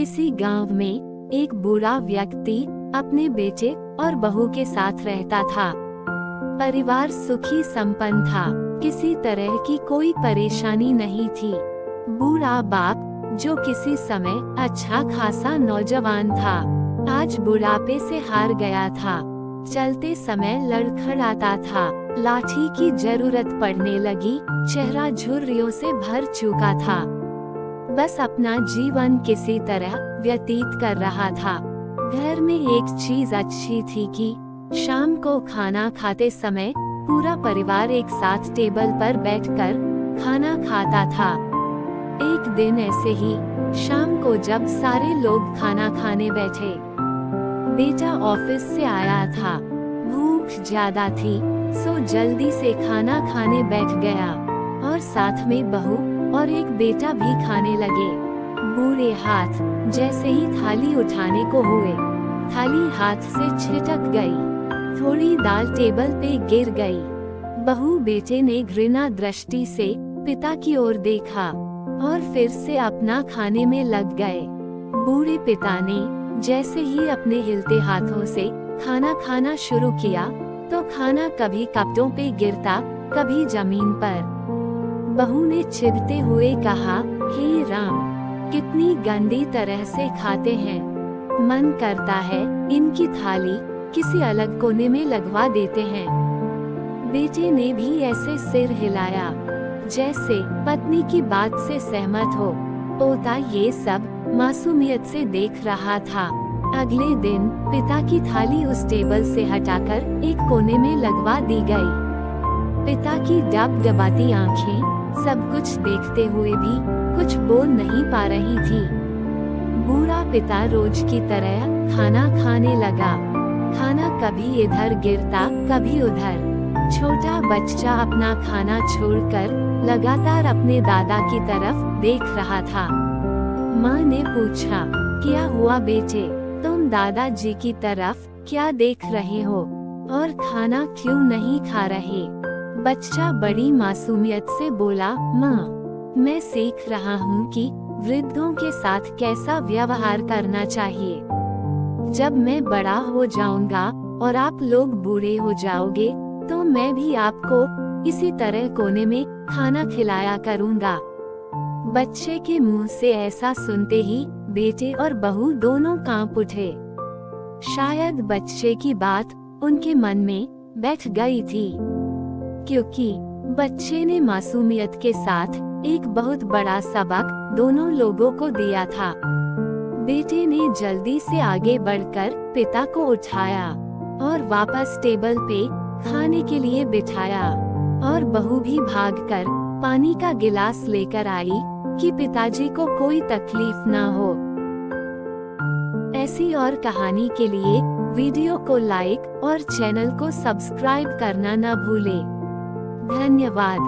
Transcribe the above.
किसी गांव में एक बूढ़ा व्यक्ति अपने बेटे और बहू के साथ रहता था। परिवार सुखी संपन्न था, किसी तरह की कोई परेशानी नहीं थी। बूढ़ा बाप, जो किसी समय अच्छा खासा नौजवान था, आज बुढ़ापे से हार गया था। चलते समय लड़खड़ाता था, लाठी की जरूरत पड़ने लगी, चेहरा झुर्रियों से भर चुका था। बस अपना जीवन किसी तरह व्यतीत कर रहा था। घर में एक चीज अच्छी थी कि शाम को खाना खाते समय पूरा परिवार एक साथ टेबल पर बैठकर खाना खाता था। एक दिन ऐसे ही शाम को जब सारे लोग खाना खाने बैठे, बेटा ऑफिस से आया था, भूख ज्यादा थी, सो जल्दी से खाना खाने बैठ गया और साथ में बहू और एक बेटा भी खाने लगे। बूढ़े हाथ जैसे ही थाली उठाने को हुए, थाली हाथ से छिटक गई, थोड़ी दाल टेबल पे गिर गई। बहू बेटे ने घृणा दृष्टि से पिता की ओर देखा और फिर से अपना खाने में लग गए। बूढ़े पिता ने जैसे ही अपने हिलते हाथों से खाना खाना शुरू किया तो खाना कभी कपड़ों पे गिरता, कभी जमीन पर। बहू ने चिढ़ते हुए कहा, हे राम, कितनी गंदी तरह से खाते हैं, मन करता है इनकी थाली किसी अलग कोने में लगवा देते हैं। बेटे ने भी ऐसे सिर हिलाया जैसे पत्नी की बात से सहमत हो। पोता ये सब मासूमियत से देख रहा था। अगले दिन पिता की थाली उस टेबल से हटाकर एक कोने में लगवा दी गई। पिता की डबडबाती आंखें सब कुछ देखते हुए भी कुछ बोल नहीं पा रही थी। बूढ़ा पिता रोज की तरह खाना खाने लगा। खाना कभी इधर गिरता, कभी उधर। छोटा बच्चा अपना खाना छोड़कर लगातार अपने दादा की तरफ देख रहा था। माँ ने पूछा, क्या हुआ बेटे, तुम दादाजी की तरफ क्या देख रहे हो और खाना क्यों नहीं खा रहे? बच्चा बड़ी मासूमियत से बोला, माँ, मैं सीख रहा हूँ कि वृद्धों के साथ कैसा व्यवहार करना चाहिए। जब मैं बड़ा हो जाऊंगा और आप लोग बूढ़े हो जाओगे तो मैं भी आपको इसी तरह कोने में खाना खिलाया करूंगा। बच्चे के मुंह से ऐसा सुनते ही बेटे और बहू दोनों कांप उठे। शायद बच्चे की बात उनके मन में बैठ गई थी, क्योंकि बच्चे ने मासूमियत के साथ एक बहुत बड़ा सबक दोनों लोगों को दिया था। बेटे ने जल्दी से आगे बढ़कर पिता को उठाया और वापस टेबल पे खाने के लिए बिठाया, और बहू भी भागकर पानी का गिलास लेकर आई कि पिताजी को कोई तकलीफ ना हो। ऐसी और कहानी के लिए वीडियो को लाइक और चैनल को सब्सक्राइब करना न भूलें। धन्यवाद।